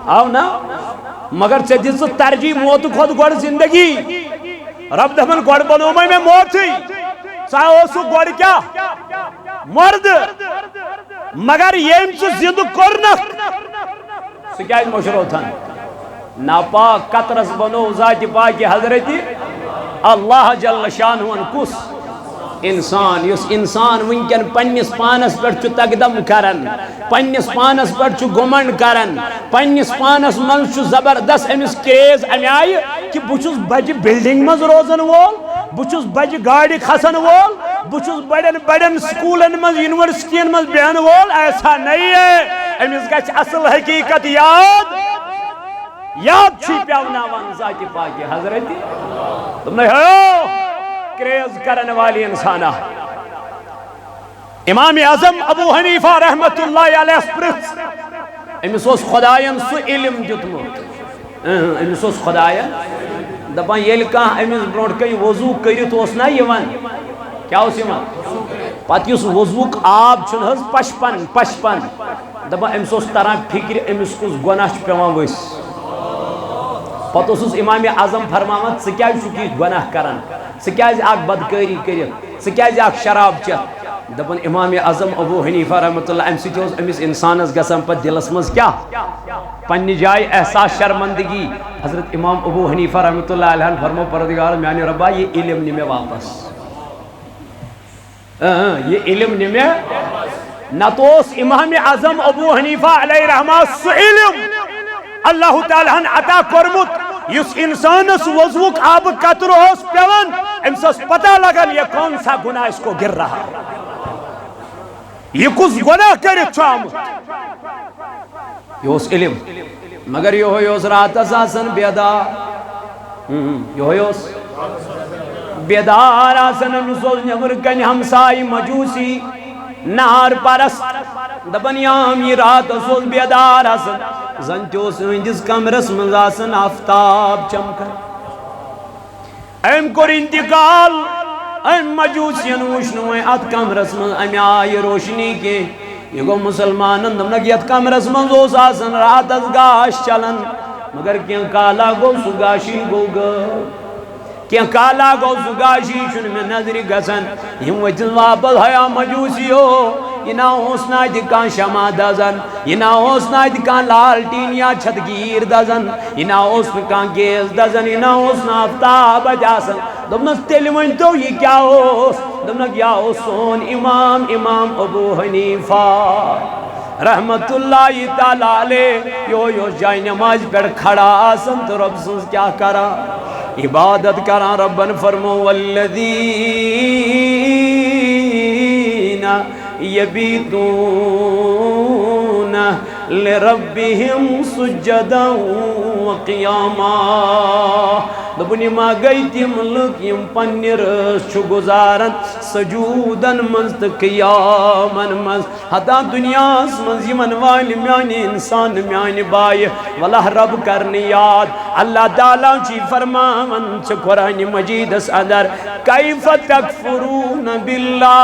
آو نا مگر ژے دِژ ترجیح موت کھت گوڑ زندگی رب دپان گوڑ بنو میں موتی ژا اوسُکھ گوڑ کیا مرد مگر یم ژٕ زندٕ کوٚرنکھ سُہ کیازِ مشرو تھن ناپاک قطرس بنو ذات پاک حضرت اللہ جل شانہ کس انسان یس انسان ونکن پنس پانس پہ تقدم کران پنس پانس پہ گمنڈ کران پنس پانس من زبردست امس کریز امہ آئی کہ بہت بجہ بلڈنگ مز روزن وول بہت بجہ گاڑی کھسن وول بہت بڑن بڑن سکولن مز یونیورسٹین مز بہن وول ایسا نہیں ہے امس گھ اصل حقیقت یاد یاد چھ پیوناوان ذات پاک حضرت تم ہو کریز کرنے والی انسانہ امام اعظم ابو حنیفہ رحمت اللہ علیہ پرس امس خدائن سو علم دیتمت امس خدائن دپان یل کان امس برونٹ کئی وضو کرت نا یوان کیا اس یوان پتہ اس وضوک آب چھن حض پشپن دپان امس تران فکر امس کس گناہ پیوان ورس پتہ اس امام اعظم فرمان ژٕ کیازِ چھُکھ یہِ گناہ کران ژٕ کیازِ اکھ بدکٲری کٔرِتھ ژٕ کیازِ اکھ شراب چٮ۪تھ دپان امام اعظم ابو حنیفہ رحمۃ اللہ امہ سۭتۍ اوس أمِس انسانس گژھان پتہٕ دلس منٛز کیٛاہ پننہِ جایہِ احساس شرمندگی حضرت امام ابو حنیفہ رحمۃ اللہ علیہ فرمو پروردگار میانہِ رۄبا یہ علم نہِ مےٚ واپس یہ علم نہِ مےٚ نتہٕ اوس امام اعظم ابو حنیفہ علیہ رحمہ سُہ علم اللہ تعالیٰ ہن عطا کورمت یس انسانس وضوک آب قطر ہوس پیون امسس پتہ لگن یہ کون سا گناہ اس کو گر رہا یہ کس گناہ کرت چھو آمد یہ اس علم مگر یہ ہوئی اس رات اساسن بیدار یہ ہوئی اس بیدار آسن نسوز نمر کن ہمسائی مجوسی نار پرست دبن یام یہ رات اسوز بیدار آسن زن تیوس ہندس کمرس من آسن آفتاب چمکن ایم کور انتقال ایم مجوسین وشنوئے ات کمرس من امی آئی روشنی کے یہ گو مسلمانن دمنک یت کمرس من زوس آسن رات از گاش چلن مگر کیا کالا گو سگاشی گو گر کیا کالا گو سگاشی چن میں نظری گسن یم وچن واپس حیا مجوسیو یہ نہ ہوسنا دکان شما دزن یہ نہ ہوسنا دکان لالٹین یا چھتگیر دزن یہ نہ ہوسنا کان گیز دزن یہ نہ ہوسنا آفتاب جاسن دمنس تیلی ون تو یہ کیا ہوس دمنک یا سون امام ابو حنیفہ رحمت اللہ تعالیٰ علیہ یو جائے نماز پر کھڑا آسن تو رب سنس کیا کرا عبادت کرا ربن فرمو والذین یبیتون لربهم سجدا وقیاما دبنی ما گئی تیم لک یم پنیر چھو گزارن سجودن منز قیامن منز حتا دنیاس منز یمن والی میانی انسان میانی بائی واللہ رب کرنی یاد اللہ تعالیٰ چی فرمان چھ قرآن مجید اس اندر کیف تکفرون باللہ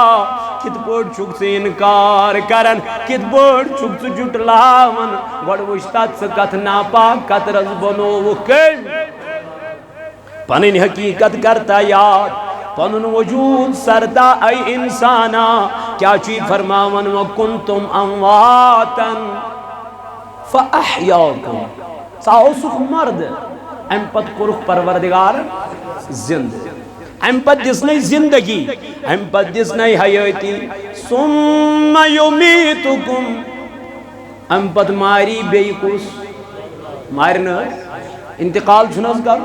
کت بوڑ چھک سے انکار کرن کت بوڑ چھک سے جٹلاون گوڑ وشتات سے کت ناپاک کت رز بنو وکن پنن حقیقت کرتا یاد پنن وجود سرتا ای انسانا کیا چی فرماون وکنتم امواتن فاحیاکم ساو سخ مرد ام پت کرخ پروردگار زند ام پت دسنی زندگی ام پت دسنی حیاتی ثم یمیتکم ام پت ماری بیکس مارنا انتقال چھنس کر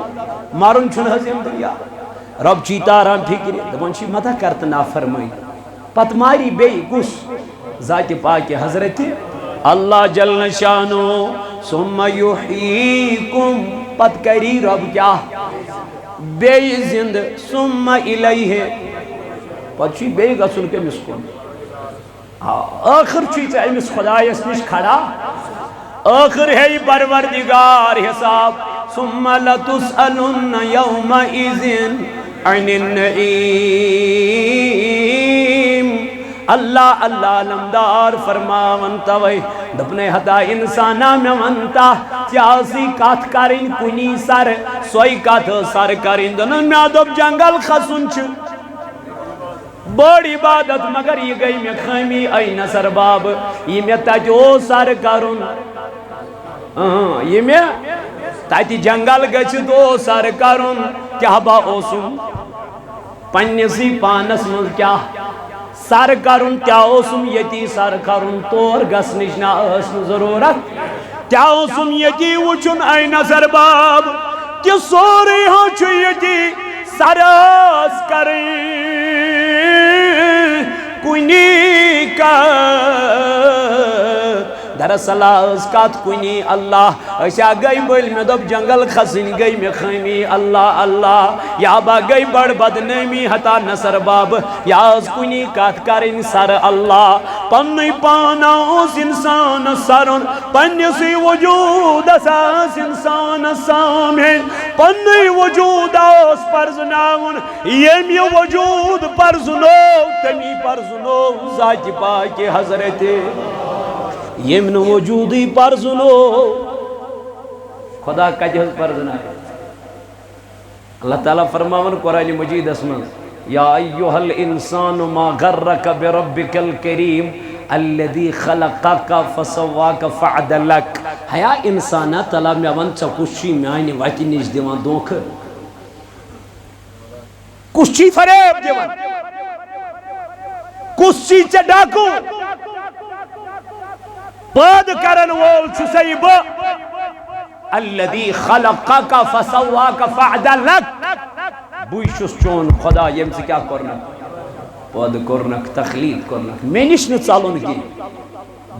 مارن چھنس یم دنیا رب چی تاران فکر دپان چی متا کرت نافرمائی پت ماری بی کس ذات پاک حضرت اللہ جل شانو ثم یحییکم پت کری رب کیا بی زند ثم الیہ پتہ بے گژھن کمس کن آخر چھ امس خدایس نش کھڑا آخر ہے پروردگار حساب ثم لتسألن یومئذ عن النعیم اللہ اللہ علمدار فرماون توے دپنے ہتا انسانا میں ونتا چاسی کات کریں کنی سر سوئی کات سر کریں دنن میں دب جنگل خسن چھ بڑی عبادت مگر یہ گئی میں خیمی این سر باب یہ میں تجو سر کرن یہ میں تاتی جنگل گچ دو سر کرن کیا با اوسم پنیسی پانس من کیا سر کرن کیا اوسم یتی سر کرن تور گس نشنا اسم ضرورت کیا اوسم یتی وچن این سر باب کہ سوری ہاں چھو یتی سراس کریں کنی کا دراصل اس کات کنی اللہ ایسا گئی بل میں دب جنگل خسن گئی میں خیمی اللہ اللہ یا با گئی بڑ بدنیمی حتا نصر باب یا اس کنی کات کرن سر اللہ پنی پانا اس انسان سرن پنی سی وجود اساس انسان سامن پنی وجود اس پرزناون یمی وجود پرزنو تمی پرزنو ذات پاک حضرت یمن وجودی پرزنو خدا کا جہز پرزنا ہے اللہ تعالیٰ فرماون قرآن مجید اسمان یا ایوہ الانسان ما غرک بربک الکریم الذي خلقك فسواك فعدلك ہیا انسانا تعالیٰ میں ون چکوشی میں آئینی واتی نیش دیوان دونک کشی فریب دیوان کشی چڈاکو پاد کرن وول چھسائی با الذي خلقك فسواك فعدلك بوئی شس چون خدا یم سے کیا کرنک پاد کرنک تخلیق کرنک میں نشن چالون کی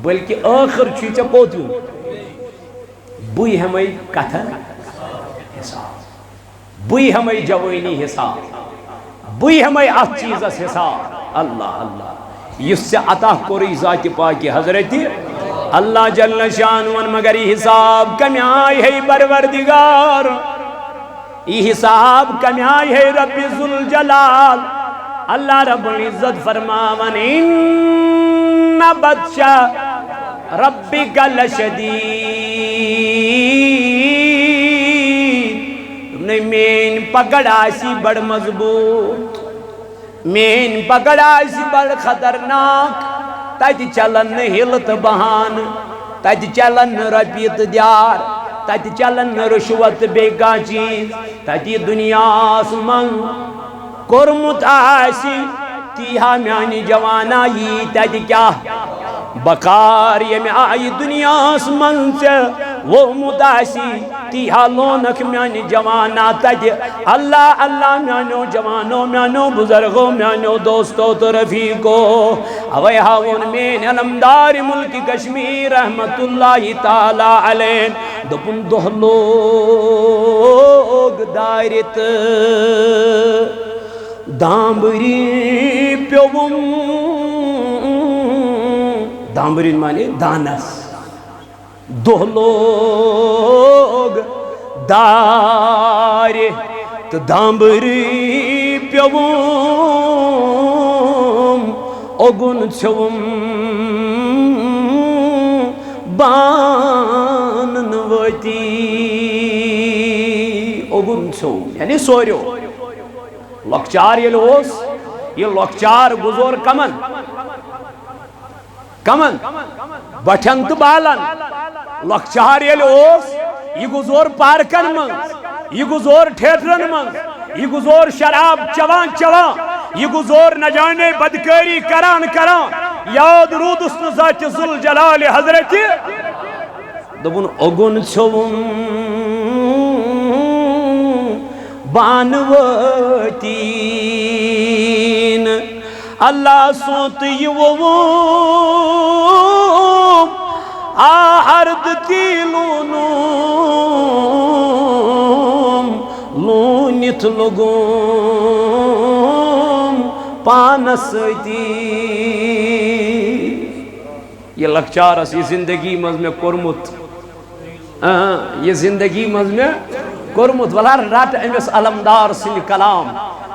بلکہ آخر چیچا پوتیوں بوئی ہمیں کتھن حساب بوئی ہمیں جوینی حساب بوئی ہمیں اس چیز اس حساب اللہ اللہ اس سے عطا کوری ذات پاکی حضرتی اللہ جل شانون مگر یہ حساب کمی آئی ہے پروردگار یہ حساب کمی آئی ہے رب ذوالجلال اللہ رب العزت فرماون ان بطش ربک لشدید مین پکڑ آسی بڑ مضبوط مین پکڑ آسی بڑ خطرناک تاتی چلن ہلت بہان تاتی چلن رپیت دیار تاتی چلن رشوت بیگا چیز تاتی دنیا من کرمت آسی تیہا میانی جوانا یہ تاتی کیا بکار یہ میں آئی دنیا من سے وہ مداسی تیہا لونک میانی جوانا تاتی اللہ اللہ میانو جوانو میانو بزرگو میانو دوستو تو رفیقو اوے ہاون مین علمدار ملک کشمیر رحمت اللہ تعالی علیہ دپن دہلوگ دارت دامبری پیوم دامبرین مانے دانس دہلوگ دارت دامبری پیوم اوگن چھوم بانن وتی اوگن چھوم یعنی سوریو لکچار یہ لوس یہ لکچار گزور کمن کمن بٹھنت بالن لکچار یہ لوس یہ گزور پارکن من یہ گزور ٹھیٹرن من یہ گزور شراب چوان چوان یہ گزور نہ جانے بدکاری کران کران یاد رود اس ذات ذوالجلال حضرت دبن اوگن چھوم بانوتین اللہ سوت یووم آہرد تیلونوم لونت لگوم پانس ستی یہ لکچارس یہ زندگی مز میں کورمت یہ زندگی مز میں کورمت ولار رٹ امس علمدار سن کلام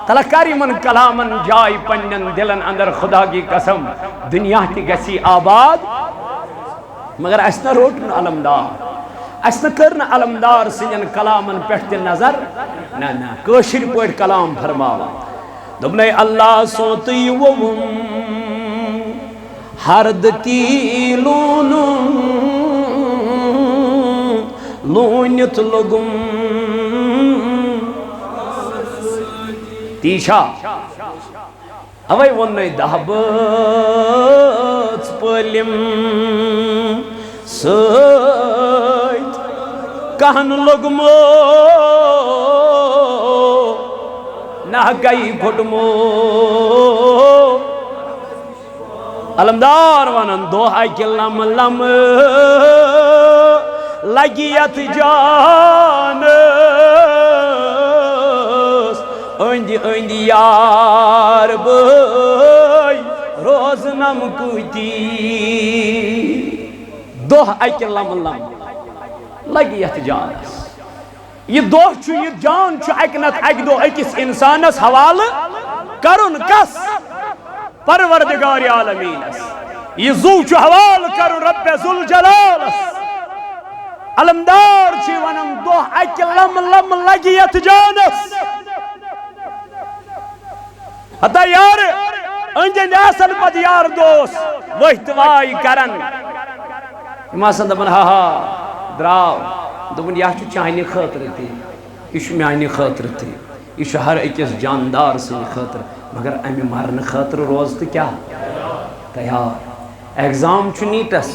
تلا کر یمن کلامن جائے پنن دلن اندر خدا کی قسم دنیا تہ گژھی آباد مگر اس نہ روٹ علمدار اس نہ کر علمدار سن کلامن پہ نظر نہ کشر پہ کلام فرماوا دبنے اللہ سوتی ووم ہرد تیلون لونت لگم تیشا اوے وننے دہبت پلم سیت کہن لگمو نہ گئی گھٹمو علمدار ونن دوہائی کہ لم لم لگیت جانس اندی اندی یار بھائی روز نم کتی دوہائی کہ لم لم لگیت جانس یہ دوہ چھو یہ جان چھو اکنت اک دو اکس انسانس حوال کرن کس پروردگار عالمینس یہ زو چھو حوال کرن رب ذوالجلالس علمدار چھی ونم دوہ اک لم لم لگیت جانس حتی یار انجن ایسن پت یار دوست وحتوائی کرن اما سن دبن ہا ہا دراو دبن یہ چھو چاہنی خاطر تھی یہ چھو میانی خاطر تھی یہ چھو ہر اکس جاندار سن خاطر مگر امی مارن خاطر روز تو کیا تیار ایگزام چھو نیٹس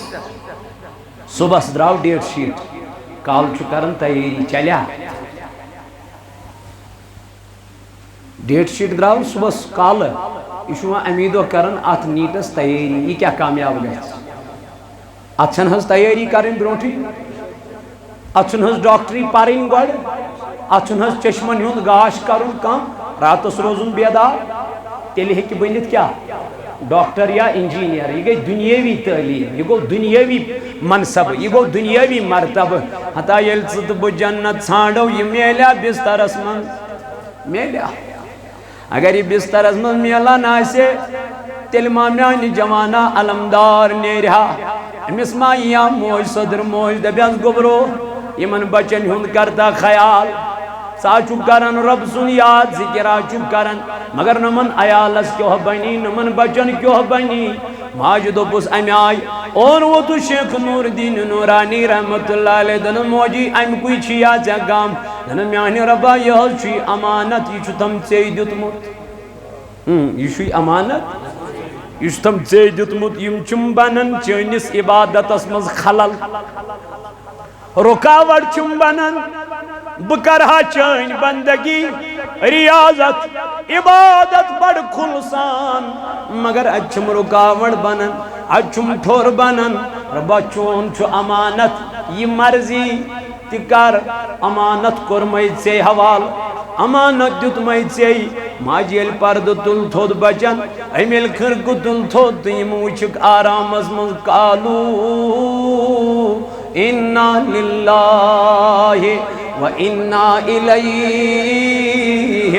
صبح دراو ڈیٹ شیٹ کال چھو کرن تیاری چلیا ڈیٹ شیٹ دراو صبح کال یہ چھو امیدو کرن آت نیٹس تیاری یہ کیا کامیاب گئے اچھن ہز تیاری کرن برونٹی اچھن ہز ڈاکٹری پارین گوڑ اچھن ہز چشمن ہند گاش کرن کام راتس روزن بیدار تیلی ہے کہ بنیت کیا ڈاکٹر یا انجینئر یہ گئی دنیاوی تعلیم یہ گو دنیاوی منصب یہ گو دنیاوی مرتب حتی یل صدب جنت سانڈو یہ میلیا بسترس من میلیا اگر یہ بسترس من میلا ناسے تیل مامیانی جوانا علمدار نیرہا امس ما یا موج صدر موج دبیاز گبرو یہ من بچن ہند کرتا خیال سا چوب کرن رب سن یاد ذکرہ چوب کرن مگر نمن عیالس کیوں بنی نمن بچن کیوں بنی ماجد و بس امی آئی اور وہ تو شیخ نور دین نورانی رحمت اللہ علیہ دن موجی ام کوئی چھیا جگام دن میانی ربا یہ چھوی امانت یہ چھو تم چید یتمت یہ چھوی امانت یہ چھو تم چید یتمت یم چم بنن چینس عبادت اسمز خلل رکاوٹ چم بنن بکرہا چین بندگی ریاضت عبادت بڑ خلصان مگر اچھم رکاوٹ بنن اچھم ٹھور بنن ربا چون چھو امانت یہ مرضی تکر امانت کرمید سے حوال امانت دیت مید سے ماجیل پرد تل تھود بچن ایمیل خرگ تل تھود تیم وچک آرام ازمز کالو اِنَّا لِلَّهِ وَإِنَّا إِلَيْهِ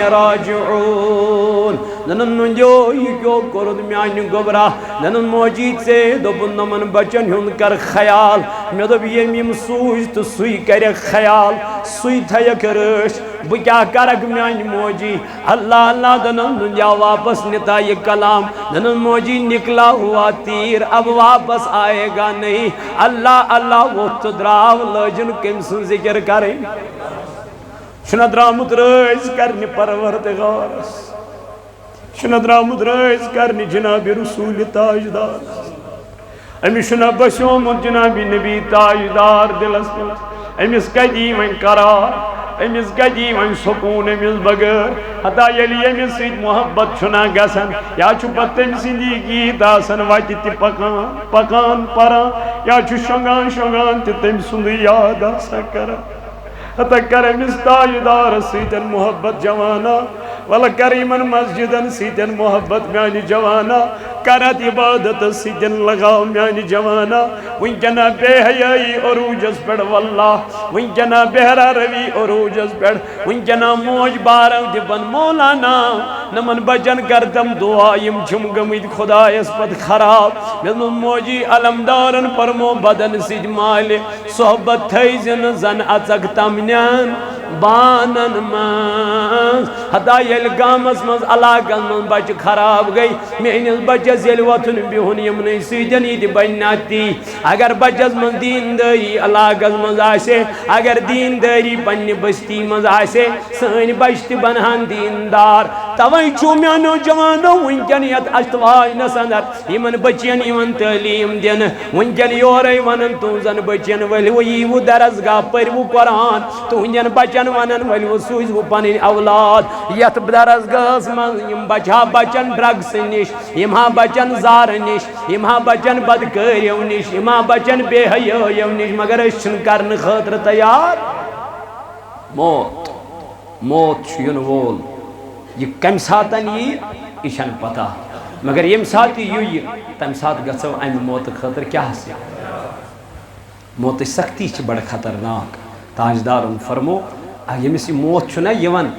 راجعون ننن جو یہ کیوں کرد میانی گبرا ننن موجید سے دوپن نمن بچن ہن کر خیال میں دب یہ میم سوچ تو سوئی کرے خیال سوئی تھیا کرش بکیا کرک میانی موجی اللہ اللہ دنن دنیا واپس نتا یہ کلام دنن موجی نکلا ہوا تیر اب واپس آئے گا نہیں اللہ اللہ وہ تدراو لجن کم سن ذکر کریں شند رامت رئیس کرنی پروردگارس شند رامت رئیس کرنی جناب رسول تاجدار امی شنب بسیومت جناب نبی تاجدار دلس پلس امیس قدیم ان قرار امیس قدیم ان سکون امیس بگر حتی یلی امیس سید محبت چھنا گسن یا چھو پتن زندگی داسن واتی تی پکان پکان پران یا چھو شنگان شنگان تی تم سندی یاد آسا کرن حتی کرم اس تاجدار سیدن محبت جوانا ولا کریمن مسجدن سیدن محبت میانی جوانا کرت عبادت سیدن لگاو میانی جوانا ونکنا بے حیائی عروجس پڑ واللہ ونکنا بہرا روی عروجس پڑ ونکنا موج بارو دبن مولانا نمن بچن کردم دعایم چھم گمید خدا اس پت خراب میں موجی علمدارن پرمو بدن سج مال صحبت تھیزن زن اچک تمنیان بانن من حدا یل گامس مز علاقہ من بچ خراب گئی میانس بچس یل وطن بہن یمن سیدن یہ بناتی اگر بچس من دینداری علاقہ مز آسے اگر دینداری پنی بستی مز آسے سن بچت بنہن دیندار توئی چو میانو جوانو ونکن یت اشتوائی نسندر یمن بچین یمن تعلیم دین ونکن یوری ونن تو زن بچین ولی وہ درسگاہ پر وہ قرآن تو ونکن بچن ونن ولی وہ سوز وہ پنی اولاد یت درسگاہ من یم بچا بچن ڈرگس نش یمہا بچن زار نش یمہا بچن بدکریو نش یمہا بچن بے حیو نش مگر اشن کرن خاطر تیار موت چھین وول یہ کم ساتن یہ چھن پتہ مگر یم سات یہ تم سات گژھو ام موت خاطر کیا سے موت سختی چھ بڑا خطرناک تاجدارن فرمو یمس موت چھنا یون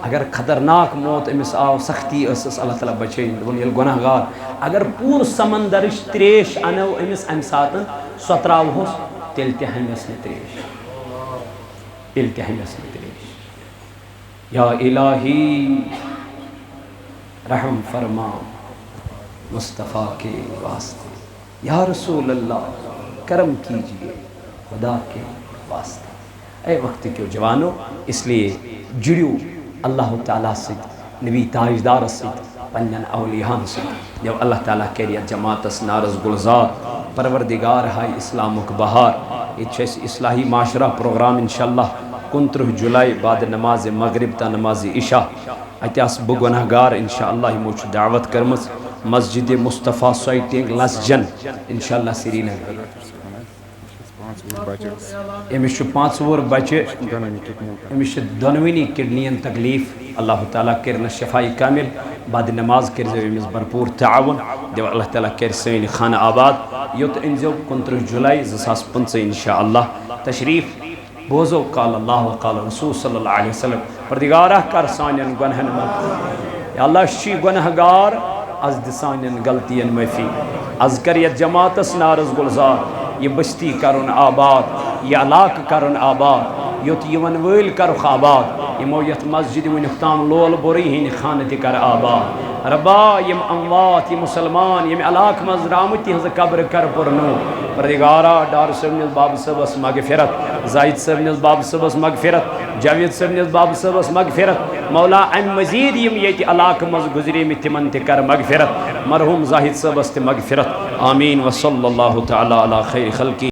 اگر خطرناک موت امس آو سختی اس اللہ تعالی بچین دون یل گناہ گار اگر پور سمندرش تریش انو امس ام ساتن ستراو ہوس تیل تہ ہمس تریش تیل تہ ہمس تریش یا الہی رحم فرما مصطفیٰ کے واسطے یا رسول اللہ کرم کیجئے خدا کے واسطے اے وقت کے جوانو اس لیے جڑیو اللہ تعالیٰ سے نبی تاجدار سے پنجن اولیان سے جب اللہ تعالیٰ کہریت جماعت نارز گلزار پروردگار ہائی اسلامک بہار یہ چھس اصلاحی معاشرہ پروگرام انشاءاللہ 29 جولائی بعد نماز مغرب تا نماز عشاء اتیاس بگناہ گار انشاءاللہ موچ دعوت کرمز مسجد مصطفیٰ سوئیٹنگ لسجن انشاءاللہ سری نگر امش 5 وور بچے امش دونوینی کڈنین تکلیف اللہ تعالیٰ کرنا شفائی کامل بعد نماز کرزو امس بھرپور تعاون دیو اللہ تعالیٰ کر سین خانہ آباد یوت انزو 29 جولائی 2015 انشاءاللہ تشریف بوزو قال اللہ و قال رسول صلی اللہ علیہ وسلم پردگارہ کر سانین گنہن مغفرت یا اللہ شی گنہ گار از دسانین غلطین معافی از کریت جماعت نارز گلزار یہ بستی کرن آباد یہ علاقہ کرن آباد یوت یون ویل کرخ آباد یمو یت مسجد ونختام لول بوری ہین خانت کر آباد ربا یم اموات یم مسلمان یم علاقہ مز رامتی ہز قبر کر پرنو پردگارہ ڈار صبنیز باب صبس مغفرت زائد صبنیز باب صبس مغفرت جاوید صبنیز باب صبس مغفرت مولا ام مزید یم یہ علاقہ مز گزری میں تمن کر مغفرت مرحوم زاہد صبس مغفرت آمین وصلی اللہ تعالی علی خیر خلقی